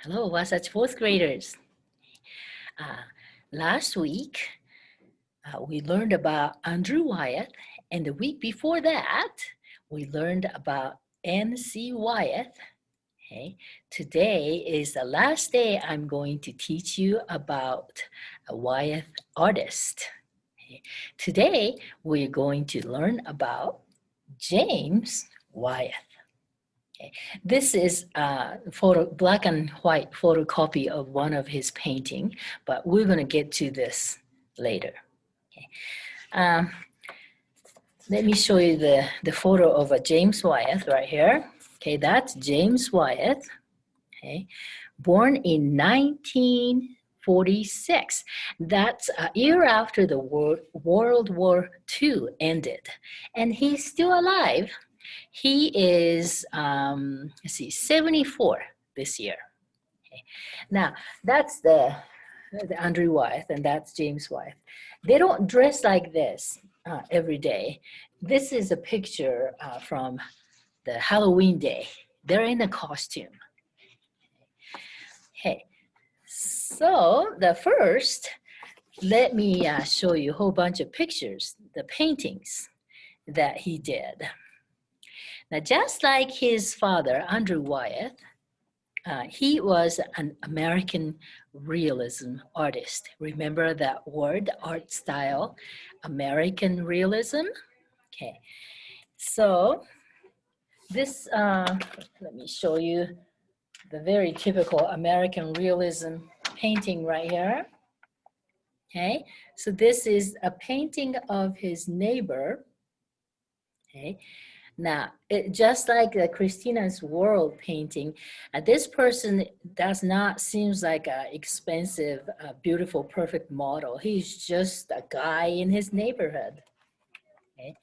Hello, Wasatch fourth graders. Uh, Last week, we learned about Andrew Wyeth, and the week before that, we learned about N.C. Wyeth. Okay, today is the last day I'm going to teach you about a Wyeth artist. Okay. Today, we're going to learn about James Wyeth. Okay. This is a black and white photocopy of one of his painting, but we're going to get to this later. Okay. Um, Let me show you the photo of a James Wyeth right here. Okay, that's James Wyeth. Okay, born in 1946. That's a year after the World War II ended, and he's still alive. He is, let's see, 74 this year. Okay. Now, that's the Andrew Wyeth, and that's James Wyeth. They don't dress like this every day. This is a picture from the Halloween day. They're in a costume. Okay, so the first, let me show you a whole bunch of pictures, the paintings that he did. Now, just like his father, Andrew Wyeth, he was an American realism artist. Remember that word, art style, American realism? Okay, so this, let me show you the very typical American realism painting right here. Okay, so this is a painting of his neighbor. Okay, now, just like Christina's World painting, this person does not seems like an expensive, beautiful, perfect model. He's just a guy in his neighborhood. Okay.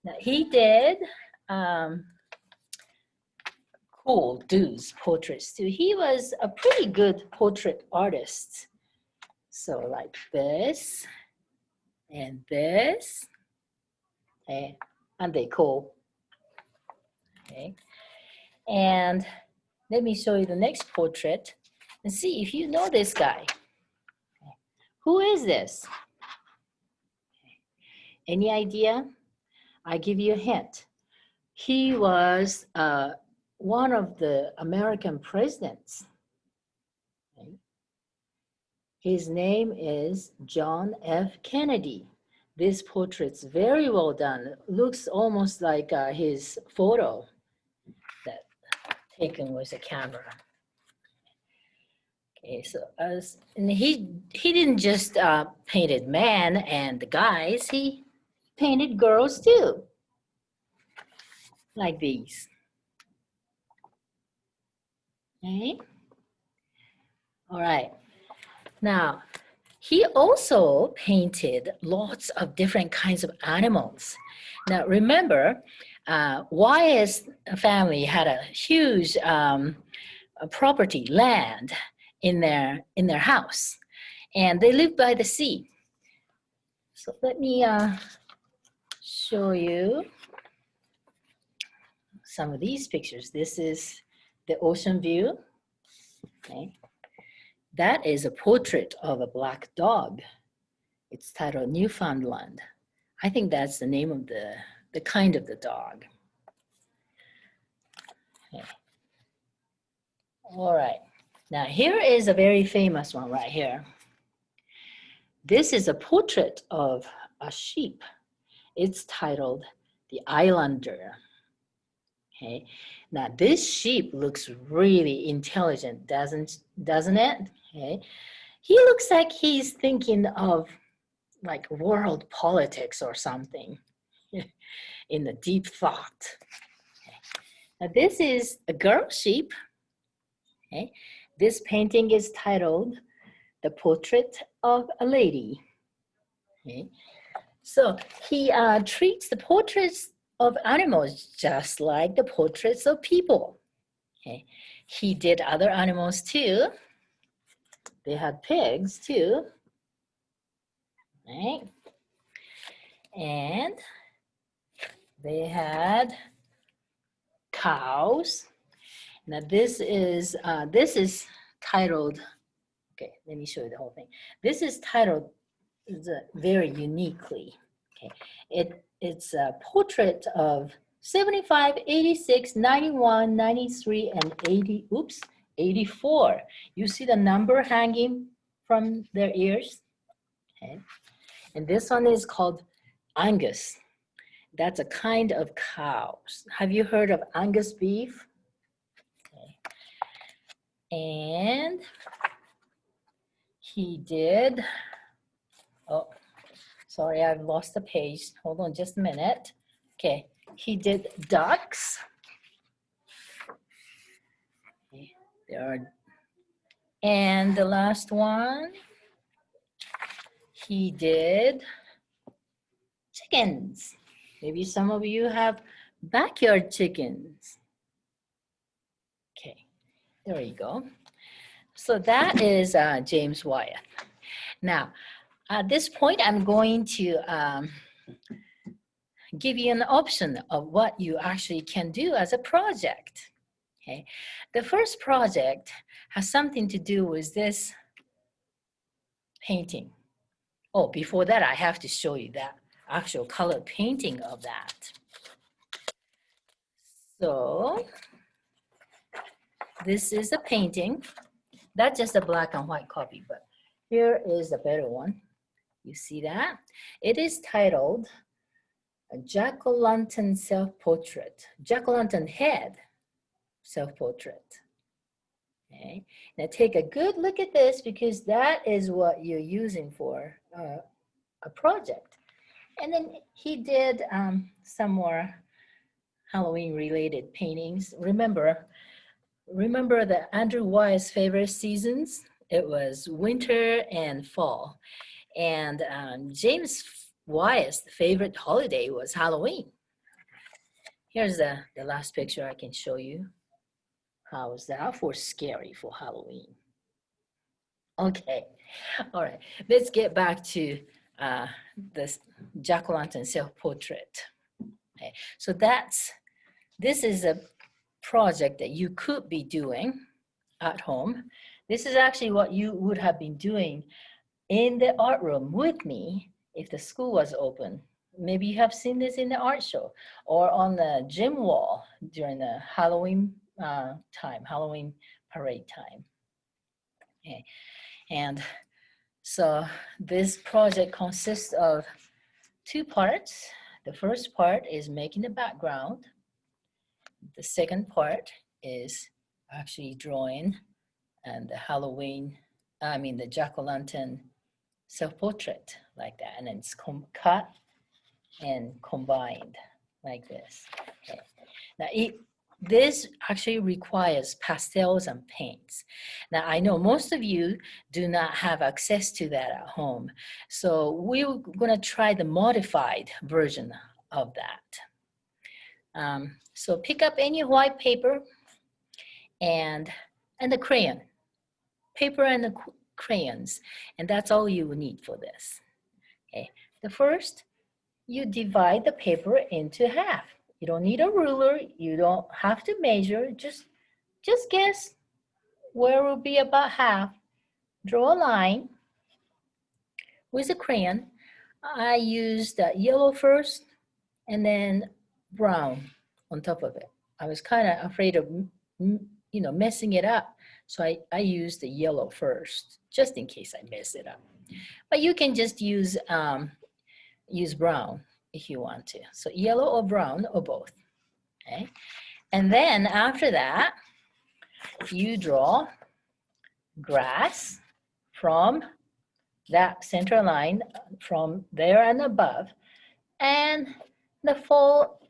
Now, he did cool dudes portraits too. He was a pretty good portrait artist. So like this and this. Okay. Aren't they cool? Okay. And let me show you the next portrait and see if you know this guy. Who is this? Any idea? I give you a hint. He was one of the American presidents. His name is John F. Kennedy. This portrait's very well done. Looks almost like his photo that taken with a camera. Okay, so and he didn't just painted men and the guys. He painted girls too, like these. Okay. All right. Now, he also painted lots of different kinds of animals. Now, remember, Wyeth's family had a huge property, land in their house, and they lived by the sea. So let me show you some of these pictures. This is the ocean view. Okay. That is a portrait of a black dog. It's titled Newfoundland. I think that's the name of the kind of the dog. Okay. All right. Now here is a very famous one right here. This is a portrait of a sheep. It's titled The Islander. Okay. Now this sheep looks really intelligent, doesn't it? Okay. He looks like he's thinking of like world politics or something in the deep thought. Okay. Now this is a girl sheep. Okay. This painting is titled The Portrait of a Lady. Okay. So he treats the portraits of animals just like the portraits of people. Okay. He did other animals too. They had pigs too. Right? And they had cows. Now this is titled, okay, let me show you the whole thing. This is titled very uniquely. Okay, it's a portrait of 75, 86, 91, 93, and 80, oops, 84. You see the number hanging from their ears? Okay. And this one is called Angus. That's a kind of cows. Have you heard of Angus beef? Okay. And he did, oh, sorry, I've lost the page. Hold on just a minute. Okay, he did ducks. Okay, there are, and the last one, he did chickens. Maybe some of you have backyard chickens. Okay, there you go. So that is James Wyeth. Now, at this point, I'm going to give you an option of what you actually can do as a project. Okay, the first project has something to do with this painting. Oh, before that, I have to show you that actual color painting of that. So this is a painting. That's just a black and white copy, but here is a better one. You see that? It is titled a Jack-o'-lantern self-portrait, Jack-o'-lantern head self-portrait. Okay, now take a good look at this because that is what you're using for a project. And then he did some more Halloween related paintings. Remember that Andrew Wyeth's favorite seasons? It was winter and fall. And James Wyeth's favorite holiday was Halloween. Here's the last picture I can show you. How is that for scary for Halloween? Okay, all right, let's get back to this Jack-o'-lantern self-portrait. Okay, so this is a project that you could be doing at home. This is actually what you would have been doing in the art room with me if the school was open. Maybe you have seen this in the art show or on the gym wall during the Halloween time, Halloween parade time. Okay. And so this project consists of two parts. The first part is making the background. The second part is actually drawing and the Jack-o'-lantern self-portrait like that. And then it's cut and combined like this. Okay. Now, this actually requires pastels and paints. Now, I know most of you do not have access to that at home. So we're gonna try the modified version of that. So pick up any white paper and the crayon, paper and the crayons, and that's all you will need for this. Okay, the first, you divide the paper into half. You don't need a ruler, you don't have to measure, just guess where will be about half. Draw a line with a crayon. I used yellow first and then brown on top of it. I was kind of afraid of messing it up, so I used the yellow first just in case I mess it up. But you can just use brown if you want to. So yellow or brown or both. Okay, and then after that, you draw grass from that center line from there and above, and the fall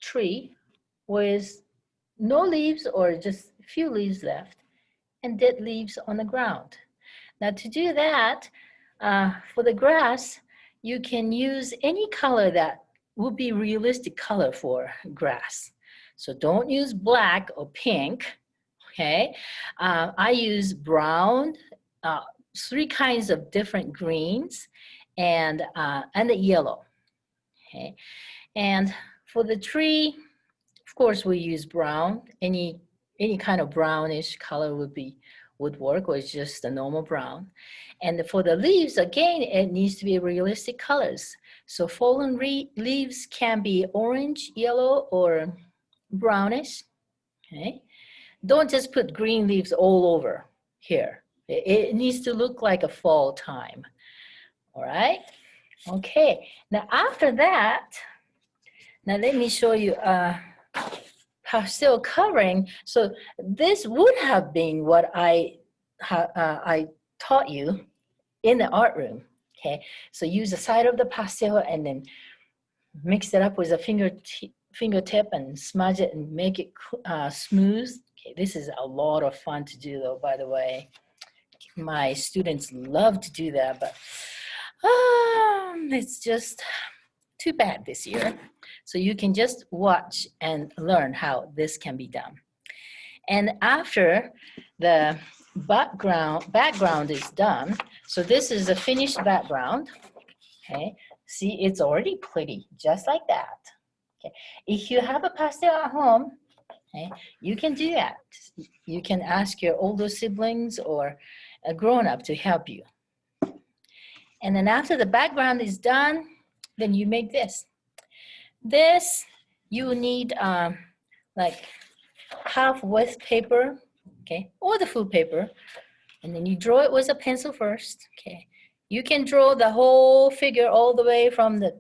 tree with no leaves or just a few leaves left and dead leaves on the ground. Now to do that, for the grass, you can use any color that would be realistic color for grass. So don't use black or pink, okay? I use brown, 3 kinds of different greens, and the yellow, okay? And for the tree, of course, we use brown. Any kind of brownish color would be would work, or just a normal brown. And for the leaves, again, it needs to be realistic colors. So fallen leaves can be orange, yellow, or brownish. Okay. Don't just put green leaves all over here. It needs to look like a fall time. All right. Okay. Now after that, now let me show you pastel covering. So this would have been what I taught you in the art room. Okay. So use the side of the pastel and then mix it up with a fingertip and smudge it and make it smooth. Okay, this is a lot of fun to do though, by the way. My students love to do that, but it's just too bad this year. So you can just watch and learn how this can be done. And after the background is done, so this is a finished background. Okay, see, it's already pretty, just like that. Okay, if you have a pastel at home, okay, you can do that. You can ask your older siblings or a grown-up to help you. And then after the background is done, then you make this. This, you need like half width paper, okay, or the full paper, and then you draw it with a pencil first, okay. You can draw the whole figure all the way from the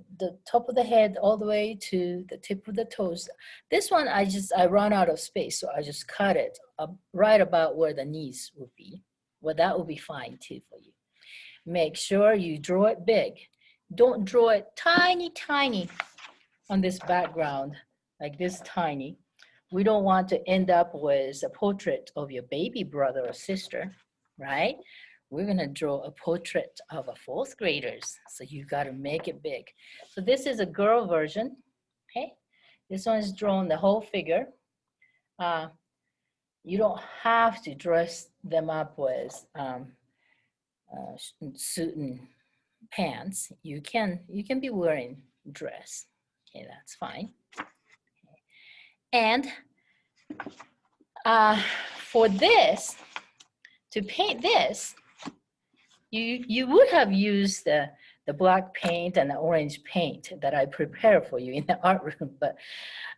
top of the head all the way to the tip of the toes. This one, I run out of space, so I just cut it right about where the knees would be. Well, that will be fine too for you. Make sure you draw it big. Don't draw it tiny, tiny on this background, like this tiny. We don't want to end up with a portrait of your baby brother or sister, right? We're gonna draw a portrait of a fourth graders, so you gotta make it big. So this is a girl version, okay? This one is drawn the whole figure. You don't have to dress them up with suit and pants. You can be wearing dress. Okay, that's fine. Okay. And for this, to paint this, you would have used the black paint and the orange paint that I prepared for you in the art room, but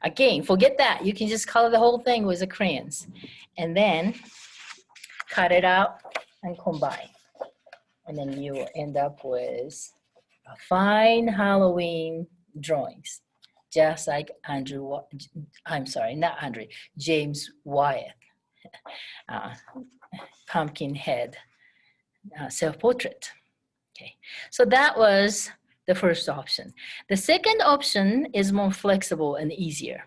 again, forget that. You can just color the whole thing with the crayons and then cut it out and combine. And then you will end up with a fine Halloween drawings, just like James Wyeth, pumpkin head self-portrait. Okay, so that was the first option. The second option is more flexible and easier.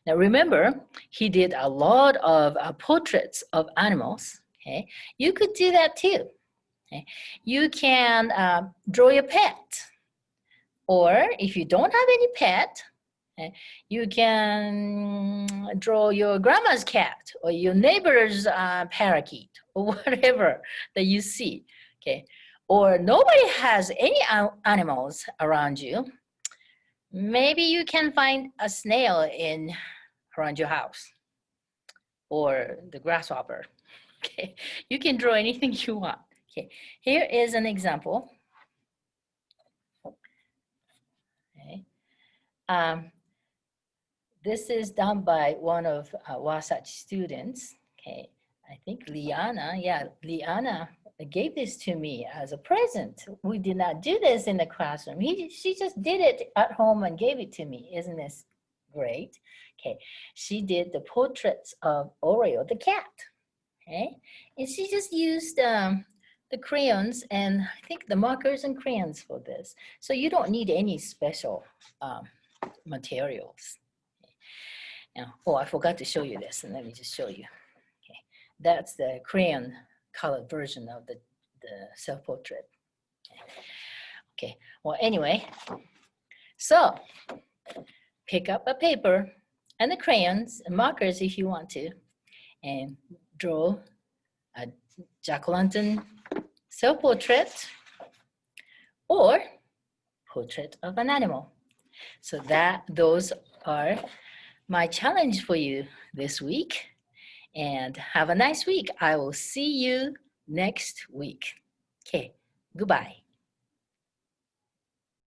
Now remember, he did a lot of portraits of animals. Okay, you could do that too. Okay, you can draw your pet, or if you don't have any pet, okay, you can draw your grandma's cat or your neighbor's parakeet or whatever that you see. Okay, or nobody has any animals around you. Maybe you can find a snail around your house or the grasshopper. Okay, you can draw anything you want. Okay, here is an example. Okay, this is done by one of Wasatch students. Okay, I think Liana, yeah, Liana gave this to me as a present. We did not do this in the classroom. She just did it at home and gave it to me. Isn't this great? Okay, she did the portraits of Oreo, the cat. Okay, and she just used the crayons and I think the markers and crayons for this. So you don't need any special materials. Okay. Now, oh, I forgot to show you this, and let me just show you. Okay, that's the crayon colored version of the self-portrait. Okay, well, anyway, so pick up a paper and the crayons and markers if you want to, and draw a jack-o'-lantern self-portrait or portrait of an animal. So those are my challenge for you this week. and have a nice week. I will see you next week. Okay, goodbye.